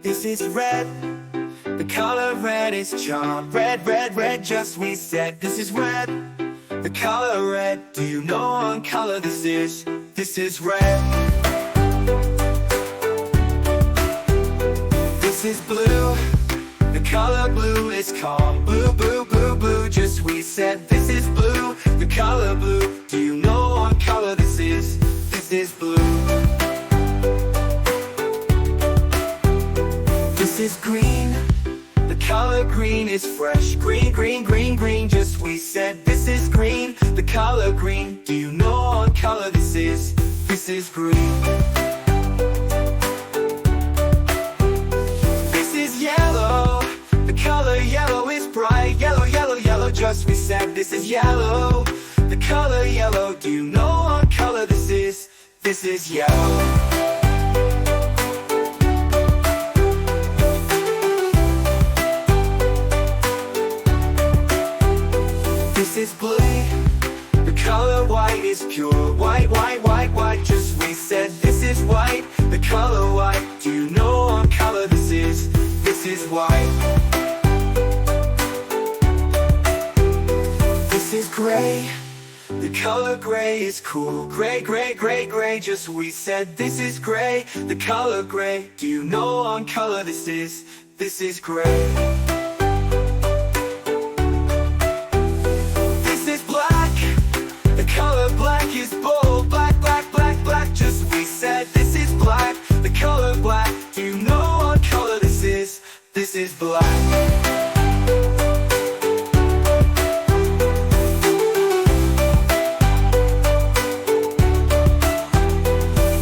This is red. The color red is charm. Red, red, red, just we said. This is red. The color red. Do you know what color this is? This is red. This is blue. The color blue is calm. Blue, blue, blue, blue, just we said. This is blue. The color blue. Do you know what color this is? This is blue. This is green. The color green is fresh. Green, green, green, green, just we said. This is green. The color green. Do you know what color this is? This is green. This is yellow. The color yellow is bright. Yellow, yellow, yellow, just we said. This is yellow. The color yellow. Do you know what color this is? This is yellow. This is blue. The color white is pure. White, white, white, white, just we said. This is white. The color white. Do you know what color this is? This is white. This is gray. The color gray is cool. Gray, gray, gray, gray, just we said. This is gray. The color gray. Do you know what color this is? This is gray. Color black is bold. Black, black, black, black, just we said. This is black. The color black. Do you know what color this is? This is black.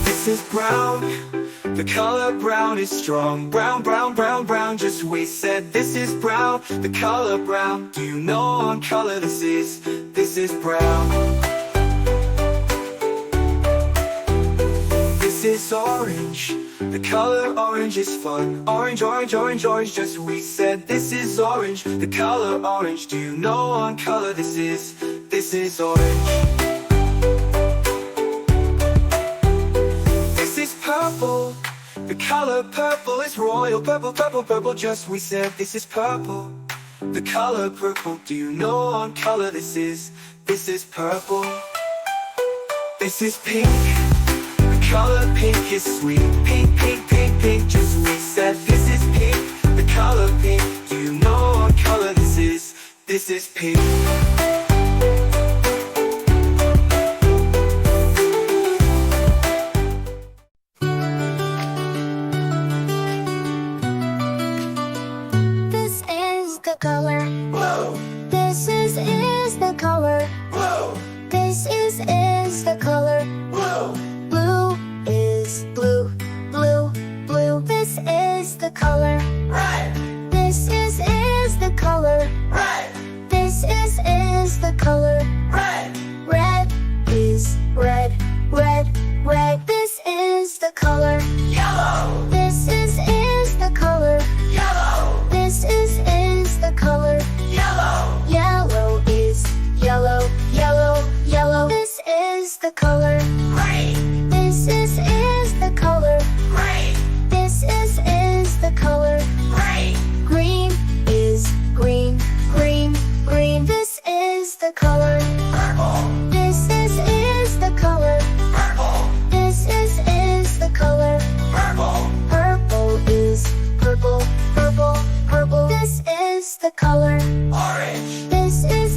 This is brown. The color brown is strong. Brown, brown, brown, brown, just we said. This is brown. The color brown. Do you know what color this is? This is brown. This is orange. The color orange is fun. Orange, orange, orange, orange, just we said. This is orange. The color orange. Do you know what color this is? This is orange. This is purple. The color purple is royal. Purple, purple, purple, just we said. This is purple. The color purple. Do you know what color this is? This is purple. This is pink. Color pink is sweet. Pink, pink, pink, pink, just we said. This is pink. The color pink. Do you know what color this is? This is pink. This is the color. Blue. This is the color. Blue. This is the color. Blue. Blue is blue, blue, blue. This is the color. Red. This is the color. Red. This is the color. Red. Red is red, red, red. This is the color. Yellow. This is the color. Yellow. This is the color. Yellow. Yellow is yellow, yellow, yellow. This is the color. Green. This is the color. Green. This is the color. Green. Green is green, green, green. This is the color. Purple. This is the color. Purple. This is the color. Purple. Purple is purple, purple, purple. This is the color. Orange. This is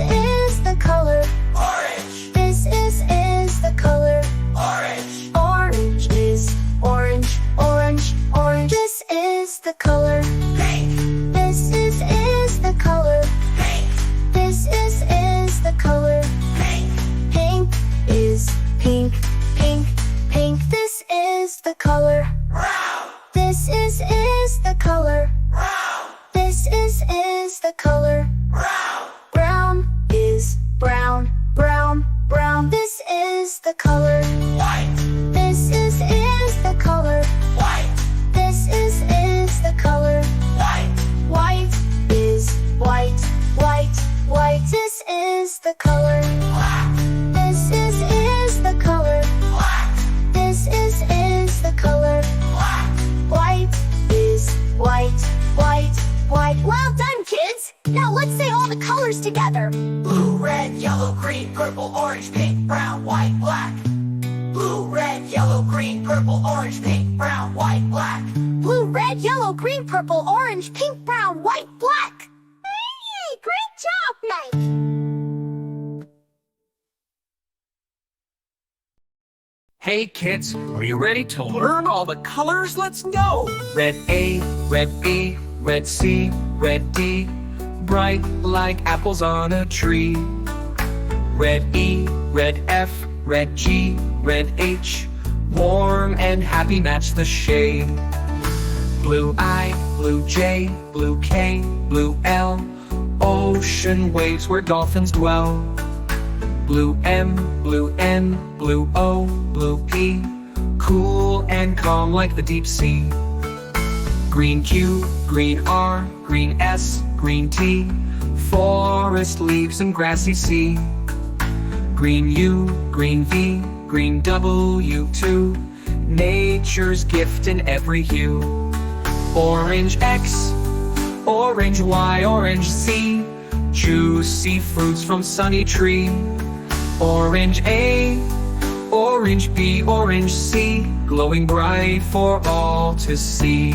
the color. Orange. This is the color. Orange. Orange is orange, orange, orange. This is the color. Pink. This is the color. Pink. This is the color. Pink. Pink is pink, pink, pink. This is the color. Brown. This is the color. Brown. This is the color. Brown. Brown is brown, brown, brown. This is the color. White. This is the color. White. This is the color. White. White is white, white, white. This is the color. Black. This is the color. Black. This is the color. Blue, red, yellow, green, purple, orange, pink, brown, white, black. Blue, red, yellow, green, purple, orange, pink, brown, white, black. Hey, great job, Mike! Hey kids, are you ready to learn all the colors? Let's go! Red A, red B, red C, red D, bright like apples on a tree. Red E, red F, red G, red H, warm and happy match the shade. Blue I, blue J, blue K, blue L, ocean waves where dolphins dwell. Blue M, blue N, blue O, blue P, cool and calm like the deep sea. Green Q, green R, green S, green T, forest leaves and grassy sea. Green U, green V, green W too, nature's gift in every hue. Orange X, orange Y, orange Z, juicy fruits from sunny tree. Orange A, orange B, orange C, glowing bright for all to see.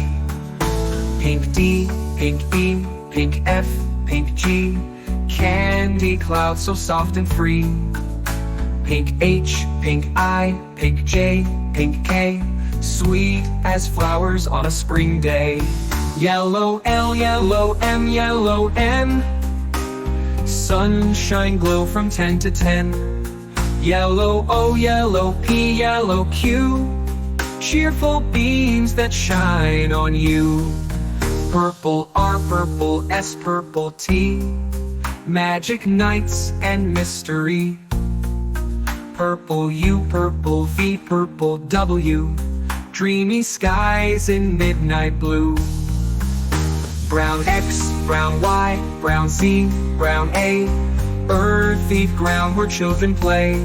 Pink D, pink E, pink F, pink G, candy clouds so soft and free. Pink H, pink I, pink J, pink K, sweet as flowers on a spring day. Yellow L, yellow M, yellow N, sunshine glow from 10 to 10. Yellow O, yellow P, yellow Q, cheerful beams that shine on you. Purple R, purple S, purple T, magic nights and mystery. Purple U, purple V, purple W, dreamy skies in midnight blue. Brown X, brown Y, brown Z, brown A, earthy ground where children play.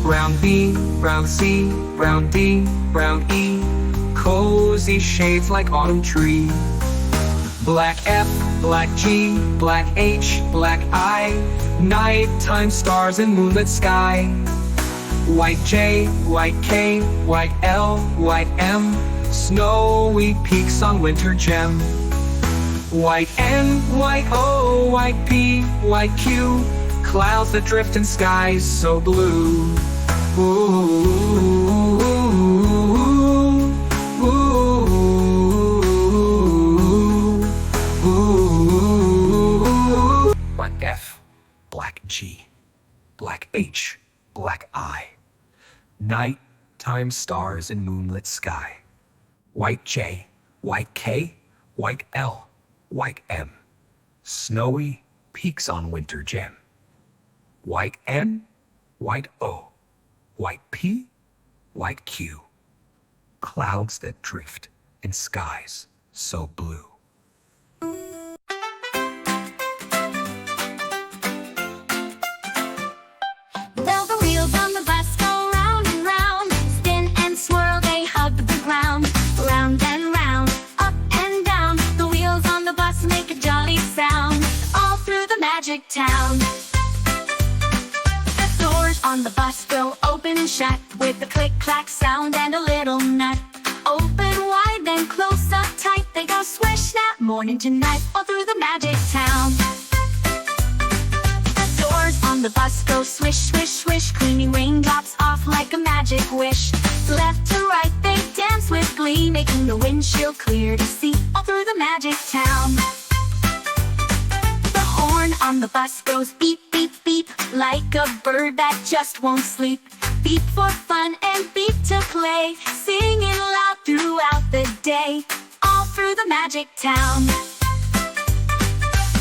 Brown B, brown C, brown D, brown E, cozy shades like autumn tree. Black F, black G, black H, black I, nighttime stars and moonlit sky. White J, white K, white L, white M, snowy peaks on winter gem. White N, white O, white P, white Q, clouds that drift in skies so blue. Ooh, ooh, ooh, ooh. Black F, black G, black H, black I, nighttime stars and moonlit sky. White J, white K, white L, white M, snowy peaks on winter gem. White N, white O, white P, white Q, clouds that drift in skies so blue. Well, the wheels on the bus go round and round, spin and swirl, they hug the ground. Round and round, up and down, the wheels on the bus make a jolly sound, all through the magic town. The doors on the bus go open and shut, with a click-clack sound and a little nut. Open wide, then close up tight, they go swish, snap, morning to night, all through the magic town. The doors on the bus go swish, swish, swish, cleaning raindrops off like a magic wish. Left to right, they dance with glee, making the windshield clear to see, all through the magic town. The horn on the bus goes beep, beep, beep, like a bird that just won't sleep. Beep for fun and beep to play, singing loud throughout the day, all through the magic town.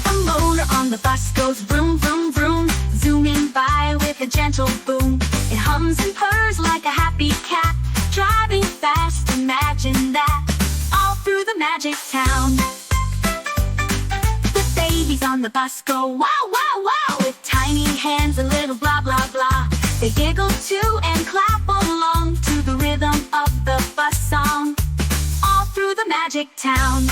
The motor on the bus goes vroom, vroom, vroom, zooming by with a gentle boom. It hums and purrs like a happy cat, driving fast, imagine that, all through the magic town. The babies on the bus go wow, wow, wow, with tiny hands, a little blah, blah, blah. They giggle too and clap along to the rhythm of the bus song, all through the magic town.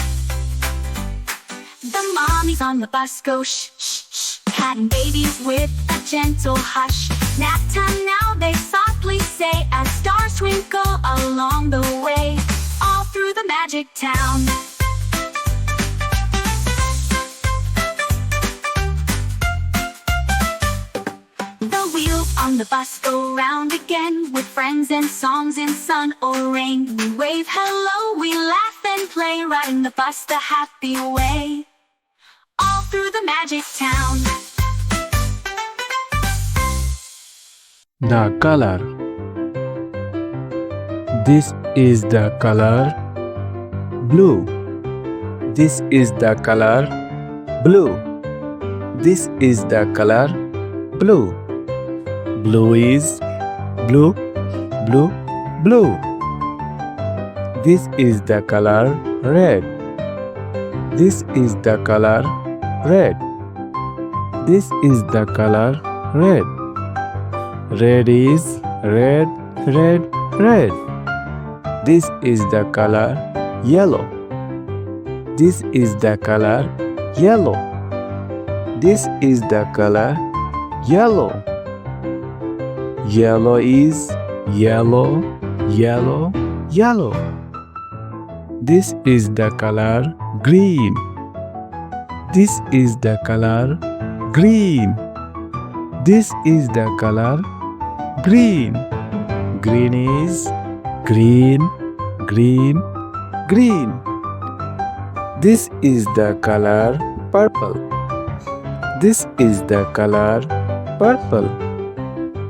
The mommies on the bus go shh, shh, shh, patting babies with a gentle hush. Nap time now, they softly say, magic town. The wheels on the bus go round again, with friends and songs in sun or rain. We wave hello, we laugh and play, riding the bus the happy way, all through the magic town. The color. This is the color blue. This is the color blue. This is the color blue. Blue is blue, blue, blue. This is the color red. This is the color red. This is the color red. Red is red, red, red. This is the color yellow. This is the color yellow. This is the color yellow. Yellow is yellow, yellow, yellow. This is the color green. This is the color green. This is the color green. Green is green, green, green. This is the color purple. This is the color purple.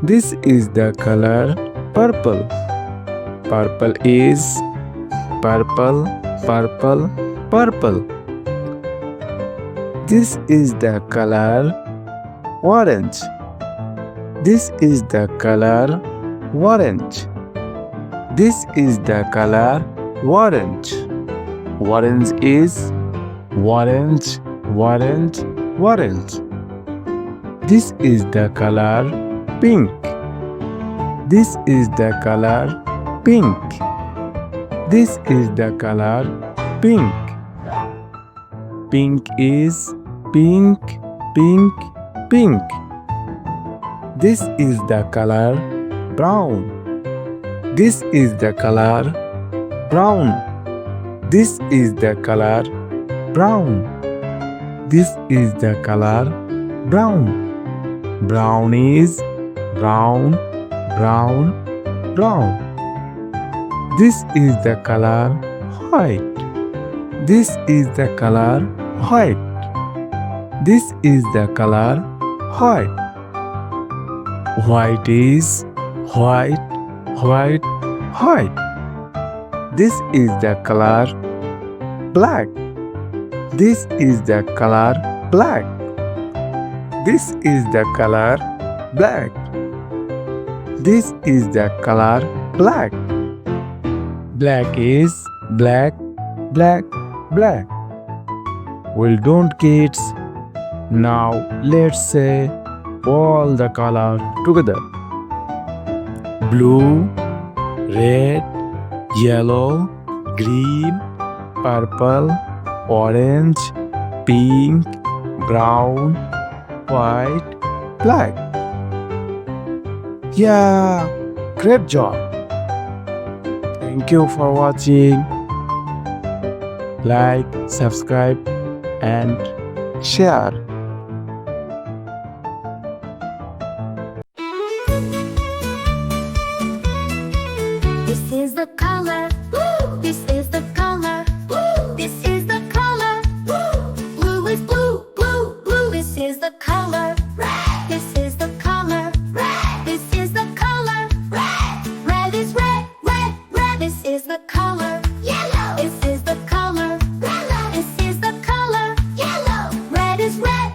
This is the color purple. Purple is purple, purple, purple. This is the color orange. This is the color orange. This is the color orange. Orange is orange, orange, orange. This is the color pink. This is the color pink. This is the color pink. Pink is pink, pink, pink. This is the color brown. This is the color brown. This is the color brown. This is the color brown. Brown is brown, brown, brown. This is the color white. This is the color white. This is the color white. White is white, white, white. This is the color black. This is the color black. This is the color black. This is the color black. Black is black, black, black. Well done, kids. Now let's say all the color together. Blue, red, yellow, green, purple, orange, pink, brown, white, black. Yeah, great job. Thank you for watching. Like, subscribe, and share. This is the color. Woo! This is the color. Woo! This is the color. Woo! Blue is blue, blue, blue. This is the color. Red. This is the color. Red. This is the color. Red. Red is red, red, red. This is the color. Yellow. This is the color. Yellow. This is the color. Yellow. Red is red,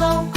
yellow.